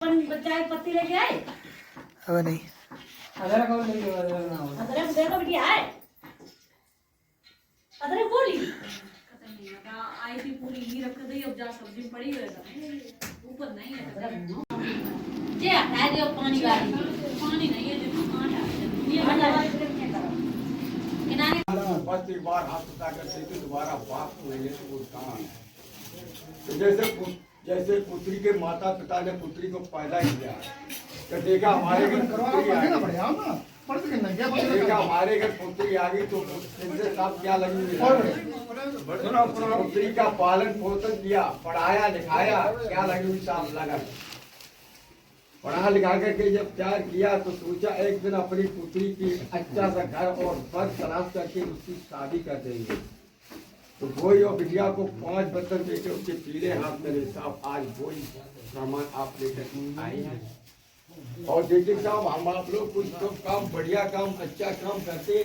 चाय पत्ती लेके आए હવે નહીં अदरक देखो बिटिया है अदरक बोली आई थी पूरी ही रख दी अब जा सब्जी में पड़ी रहेगा ऊपर नहीं है जे हटा दियो पानी वाली पानी नहीं है जो कांटा ये वाला किनारे बस एक बार हाथ उठा कर से दोबारा बात लेंगे तो वो कहाँ है तो जैसे पुत्री के माता पिता ने पुत्री को पैदा किया तो देखा हमारे घर पुत्री आ गई देखा हमारे घर पुत्री आ गई तो इनसे साथ क्या लगी हुई है पुत्री का पालन पोषण किया पढ़ाया लिखाया क्या लगी हुई साथ लगा पढ़ा लिखा करके जब प्यार किया तो सोचा एक दिन अपनी पुत्री की अच्छा सा घर और वर्ग तलाश करके उसकी शादी कर देंगे तो वही और बिटिया को 5 बर्तन देके उसके पीले हाथ मेरे साहब आज वही सामान आप लेकर आई हैं और देखिए साहब हम आप लोग कुछ तो काम बढ़िया काम अच्छा काम करते